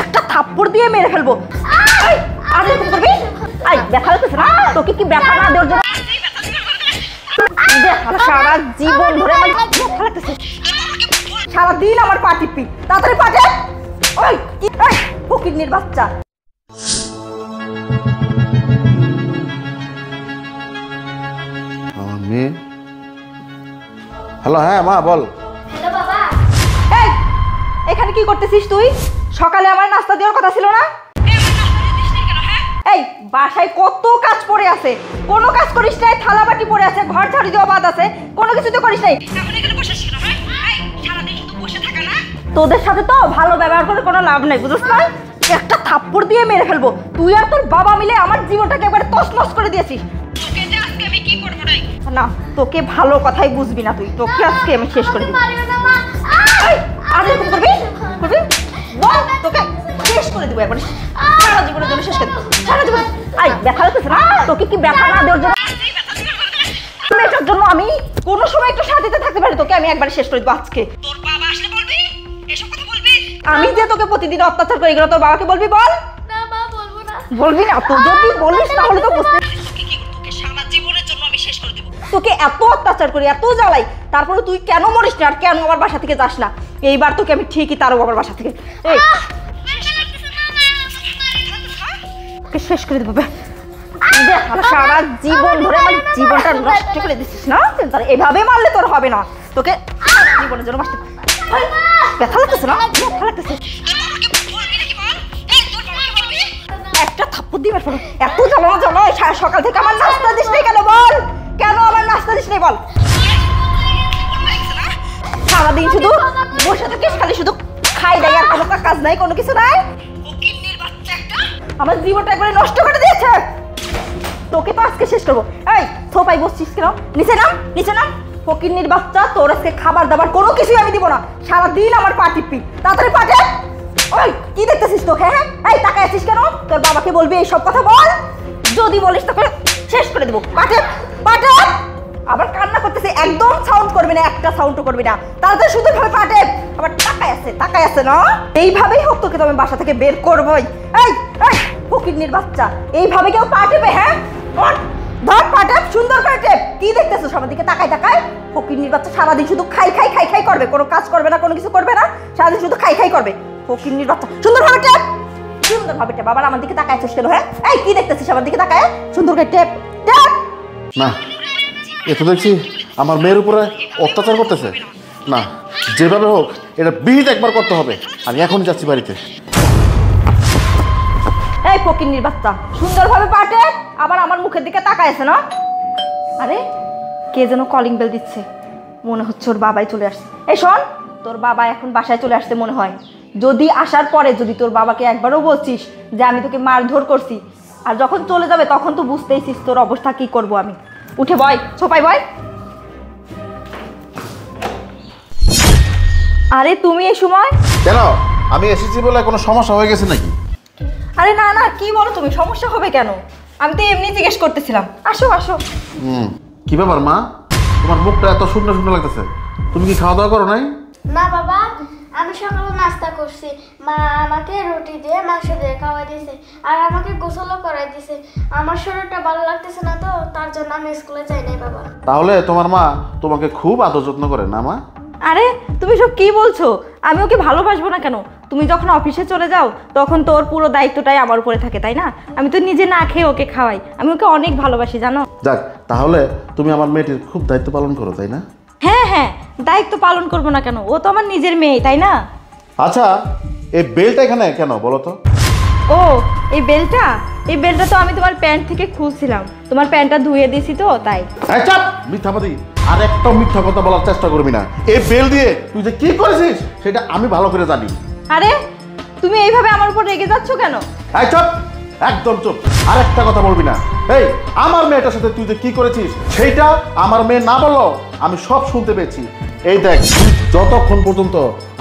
একটা থাপ্পড় দিয়ে মেরে ফেলবো। আর এরকম করবি? আই ব্যথা লাগতেছে না? তোকে কি ব্যথা না দেওয়ার জন্য সারা জীবন ধরে আমার ব্যথা লাগতেছে। সারাদিন আমার পা টিপি, তাড়াতাড়ি পাটে। ওই ফকিন্নির বাচ্চা। হ্যালো, হ্যাঁ মা বল। এই এখানে কি করতেছিস তুই? সকালে আমার নাস্তা দেওয়ার কথা ছিল না? এই বাসায় কত কাজ পড়ে আছে, কোনো কাজ করিস নাই, থালা বাটি পড়ে আছে, ঘর ঝাড়ু দেওয়া বাদ আছে, কোনো কিছু তো করিস নাই। তোদের সাথে তো ভালো ব্যবহার করে কোনো লাভ নাই, বুঝছ না? একটা থাপ্পড় দিয়ে মেরে ফেলবো। তুই আর তোর বাবা মিলে আমার জীবনটাকে একবারে তছনছ করে দিয়েছিস। না তোকে ভালো কথাই বুঝবি না তুই, তোকে আজকে আমি শেষ করে দিব। আর এরকম করবি? বল তোকে শেষ করে দিব একবারে, সারা জীবনের জন্য শেষ করে দিব, সারা জীবন। আই ব্যথা লাগতেছে না? তোকে কি ব্যথা না দেওয়ার জন্য মেয়েটার জন্য আমি কোনো সময় একটু শান্তিতে থাকতে পারি? তোকে আমি একবারে শেষ করে দিব আজকে। তোর বাবা আসলে বলবি এসব কথা বলবি? আমি যে তোকে প্রতিদিন অত্যাচার করি এগুলো তোর বাবাকে বলবি? বল। না মা বলবো না। বলবি না তো? যদি বলিস তাহলে তো বুঝতে, তোকে সারা জীবনের জন্য আমি শেষ করে দেব। তোকে এত অত্যাচার করি, এত জ্বালাই, তারপরে তুই কেন মরিস না? আর কেন আমার বাসা থেকে যাস না? এইবার তোকে আমি ঠিকই তারও আমার বাসা থেকে শেষ করে দেবো। সারা জীবন ধরে আমার জীবনটা নষ্ট করে দিচ্ছিস না? এভাবে মারলে তোর হবে না, তোকে জীবনের জন্য বাঁচতে। ব্যথা লাগতেছে না? ব্যথা লাগতেছে। একটা থাপ্পড় দিবে এত জ্বালানো জ্বালা। সকাল থেকে আমার নাস্তা দিস নাই কেন? বল কেন আমার নাস্তা দিস নাই? বল। সারাদিন শুধু বসে থাকিস, খালি শুধু খাই দেয়, আর কোনো কাজ নাই, কোনো কিছু নাই। আমার জীবনটা একবারে নষ্ট করে দিয়েছে। তোকে তো আজকে শেষ করবো। এই সোফায় বসছিস কেন? নিচে নাম, নিচে নাম। ফকিন্নির বাচ্চা, তোর আজকে খাবার দাবার কোনো কিছুই আমি দিব না। সারাদিন আমার পা টিপি, তাড়াতাড়ি পাটে। ওই কি দেখতেছিস তোকে? হ্যাঁ এই তাকায় আছিস কেন? তোর বাবাকে বলবি এই সব কথা? বল। যদি বলিস তোকে শেষ করে দেবো। পাটে পাটে। আবার কান্না করতেছে, একদম সাউন্ড করবি না, একটা সাউন্ডও করবি না, তাড়াতাড়ি শুধু ভাবে পাটে। আবার তাকায় আছে না? এইভাবেই হোক তোকে তো আমি বাসা থেকে বের করবোই। এই এই ফকিন্নির বাচ্চা, এইভাবে কেউ পা টেপে? হ্যাঁ ধর পা টেপ, সুন্দর করে টেপ। কি দেখতেছো সবার দিকে তাকায় তাকায়? ফকিন্নির বাচ্চা সারাদিন শুধু খাই খাই খাই খাই করবে, কোনো কাজ করবে না, কোনো কিছু করবে না, সারাদিন শুধু খাই খাই করবে। ফকিন্নির বাচ্চা, সুন্দরভাবে টেপ, সুন্দরভাবে টেপ। আবার আমার দিকে তাকায় আছিস কেন? হ্যাঁ এই কি দেখতেছিস আমার দিকে তাকায়? সুন্দর করে টেপ টেপ। না এ তো দেখছি আমার মেয়ের উপরে অত্যাচার করতেছে। না যেভাবে হোক এটা বিহিত একবার করতে হবে। আমি এখন যাচ্ছি বাড়িতে। এই ফকিন্নির বাচ্চা, সুন্দরভাবে পাটে। আবার আমার মুখের দিকে তাকায় আছে না? আরে কে যেন কলিং বেল দিচ্ছে, মনে হচ্ছে ওর বাবাই চলে আসছে। এই শোন, তোর বাবা এখন বাসায় চলে আসছে মনে হয়। যদি আসার পরে যদি তোর বাবাকে একবারও বলছিস যে আমি তোকে মারধর করছি, আর যখন চলে যাবে তখন তো বুঝতেইছিস তোর অবস্থা কি করব আমি। উঠে বয়, সোফায় বয়। আরে তুমি এই সময়? কেন আমি এসেছি বলে কোনো সমস্যা হয়ে গেছে নাকি? আরে না না, কি বলো তুমি? সমস্যা হবে কেন? আমি তো এমনি জিজ্ঞেস করতেছিলাম। আসো আসো। কি ব্যাপার মা, তোমার মুখটা এত শুকনো শুকনো লাগতেছে? তুমি কি খাওয়া দাওয়া করো নাই? না বাবা, আমি সকালে নাস্তা করছি। মা আমাকে রুটি দিয়ে মাংস দিয়ে খাওয়াই দিয়েছে, আর আমাকে গোসলও করাই দিয়েছে। আমার শরীরটা ভালো লাগতেছে না, তো তার জন্য আমি স্কুলে যাই নাই বাবা। তাহলে তোমার মা তোমাকে খুব আদর যত্ন করে না মা? আরে তুমি সব কি বলছো? আমি ওকে ভালোবাসবো না কেন? তুমি যখন অফিসে চলে যাও তখন তোর পুরো দায়িত্বটাই আমার উপরে থাকে, তাই না? আমি তো নিজে না খেয়ে ওকে খাওয়াই। আমি ওকে অনেক ভালোবাসি, জানো? যাক, তাহলে তুমি আমার মেয়েটির খুব দায়িত্ব পালন করো, তাই না? হ্যাঁ হ্যাঁ, দায়িত্ব পালন করবো না কেন? ও তো আমার নিজের মেয়ে, তাই না? আচ্ছা, এই বেলটা এখানে কেন বলো তো? ও এই বেলটা তো আমি তোমার প্যান্ট থেকে খুলছিলাম, তোমার প্যান্টটা ধুয়ে দিয়েছি তো তাই। চাপ, মিথ্যাবাদী। আর একটা মিথ্যা কথা বলার চেষ্টা করবি না। এই বেল দিয়ে তুই যে কি করেছিস সেটা আমি ভালো করে জানি। আরে তুমি এইভাবে আমার উপর রেগে যাচ্ছ কেন? চুপ, একদম চুপ। আর একটা কথা বলবি না। এই আমার মেয়েটার সাথে তুই যে কি করেছিস সেইটা আমার মেয়ে না বললো আমি সব শুনতে পেয়েছি। এই দেখ, যতক্ষণ পর্যন্ত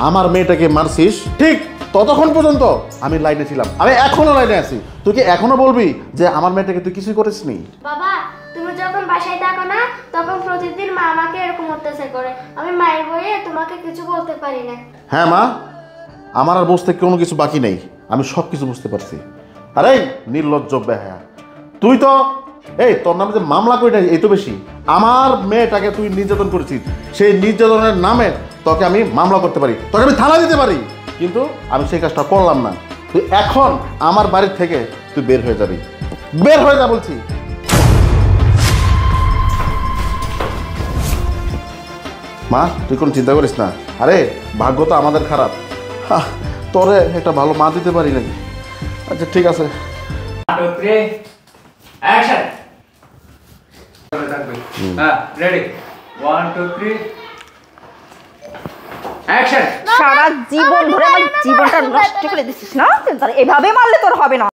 আমার মেয়েটাকে মারছিস ঠিক ততক্ষণ পর্যন্ত আমি লাইনে ছিলাম, আমি এখনো লাইনে আছি। তুই কি এখনো বলবি যে আমার মেয়েটাকে তুই কিছুই করিস নি? বাবা, তুমি যখন বাসায় থাকো না তখন প্রতিদিন মা আমাকে এরকম অত্যাচার করে। আমি মায়ের বইয়ে তোমাকে কিছু বলতে পারি না। হ্যাঁ মা, আমার আর বুঝতে কোনো কিছু বাকি নেই। আমি সব কিছু বুঝতে পারছি। আরে নির্লজ্জ বেহায়া, তুই তো এই তোর নামে যে মামলা করি না এই তো বেশি। আমার মেয়েটাকে তুই নির্যাতন করেছিস, সেই নির্যাতনের নামে তোকে আমি মামলা করতে পারি, তোকে আমি থানা দিতে পারি, কিন্তু আমি সেই কাজটা করলাম না। তুই এখন আমার বাড়ির থেকে তুই বের হয়ে যাবি, বের হয়ে যা বলছি। মা তুই কোনো চিন্তা করিস না, আরে ভাগ্য তো আমাদের খারাপ, তোরে একটা ভালো মা দিতে পারি নাকি। আচ্ছা ঠিক আছে। সারা জীবন ধরে আমার জীবনটা নষ্ট করে দিচ্ছিস না, এভাবে মারলে তোর হবে না।